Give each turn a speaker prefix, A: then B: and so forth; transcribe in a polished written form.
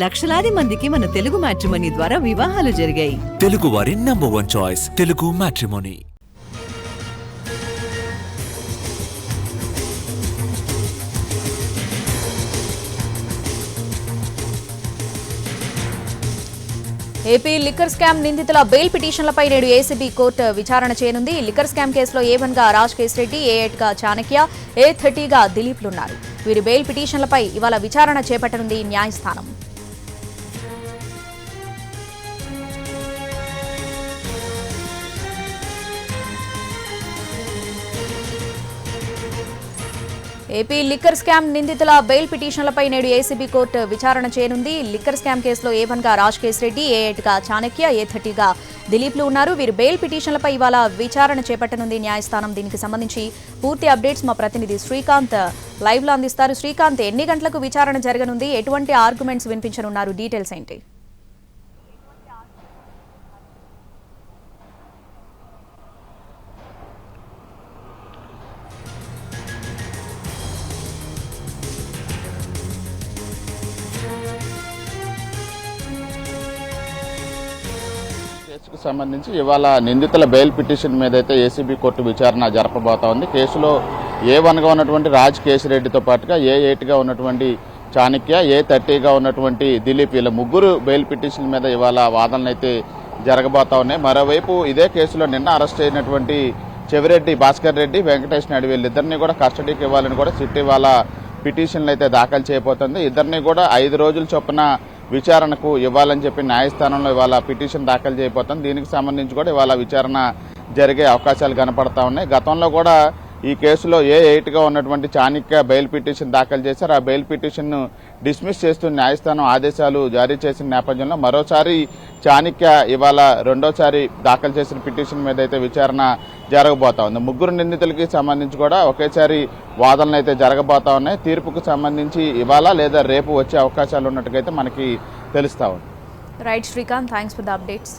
A: లక్షలాది మందికి మన తెలుగు మ్యాట్రిమోనీ ద్వారా వివాహాలు జరిగాయి.
B: తెలుగు వారి number 1 choice Telugu matrimony.
C: AP liquor scam నిందితుల బెయిల్ పిటిషన్లపై నేడు ఏసీబీ కోర్టు విచారణ చేయనుంది. లిక్కర్ స్కామ్ కేసులో A1 గా రాజకేశ్ రెడ్డి, A8 గా చాణక్య, A30 గా దిలీప్లున్నారు. వీరి బెయిల్ పిటిషన్లపై ఇవాళ విచారణ చేపట్టనుంది న్యాయస్థానం. ఏపీ లిక్కర్ స్కామ్ నిందితుల బెయిల్ పిటిషన్లపై నేడు ఏసీబీ కోర్టు విచారణ చేయనుంది. లిక్కర్ స్కామ్ కేసులో A1 గా రాజకేశ్ రెడ్డి, A8 గా చాణక్య, A30 గా దిలీప్లు ఉన్నారు. వీరి బెయిల్ పిటిషన్లపై ఇవాళ విచారణ చేపట్టనుంది న్యాయస్థానం. దీనికి సంబంధించి పూర్తి అప్డేట్స్ మా ప్రతినిధి శ్రీకాంత్ లైవ్ లో అందిస్తారు. శ్రీకాంత్, ఎన్ని గంటలకు విచారణ జరగనుంది? ఎటువంటి ఆర్గ్యుమెంట్స్ వినిపించనున్నారు? డీటెయిల్స్ ఏంటి?
D: కేసుకు సంబంధించి ఇవాళ నిందితుల బెయిల్ పిటిషన్ మీద అయితే ఏసీబీ కోర్టు విచారణ జరపబోతా ఉంది. కేసులో A1 గా ఉన్నటువంటి రాజకేశ్ రెడ్డితో పాటుగా A8 గా ఉన్నటువంటి చాణక్య, A30 గా ఉన్నటువంటి దిలీప్, వీళ్ళ ముగ్గురు బెయిల్ పిటిషన్ మీద ఇవాళ వాదనలు అయితే జరగబోతా ఉన్నాయి. మరోవైపు ఇదే కేసులో నిన్న అరెస్ట్ అయినటువంటి చెవిరెడ్డి భాస్కర్ రెడ్డి, వెంకటేష్ నాయుడు వీళ్ళిద్దరినీ కూడా కస్టడీకి ఇవ్వాలని కూడా సిట్ ఇవాళ పిటిషన్లు అయితే దాఖలు చేయబోతుంది. ఇద్దరిని కూడా 5 రోజుల చొప్పున విచారణకు ఇవ్వాలని చెప్పి న్యాయస్థానంలో ఇవాళ పిటిషన్ దాఖలు చేయబోతుంది. దీనికి సంబంధించి కూడా ఇవాళ విచారణ జరిగే అవకాశాలు కనపడతా ఉన్నాయి. గతంలో కూడా ఈ కేసులో A8 గా ఉన్నటువంటి చాణక్య బెయిల్ పిటిషన్ దాఖలు చేశారు. ఆ బెయిల్ పిటిషన్ను డిస్మిస్ చేస్తూ న్యాయస్థానం ఆదేశాలు జారీ చేసిన నేపథ్యంలో మరోసారి చాణక్య ఇవాళ రెండోసారి దాఖలు చేసిన పిటిషన్ మీద అయితే విచారణ జరగబోతా ఉంది. ముగ్గురు నిందితులకి సంబంధించి కూడా ఒకేసారి వాదనలు అయితే జరగబోతా ఉన్నాయి. తీర్పుకు సంబంధించి ఇవాళ లేదా రేపు వచ్చే అవకాశాలు ఉన్నట్టుగా మనకి తెలుస్తా ఉంది.
C: Right Srikanth, thanks for the updates.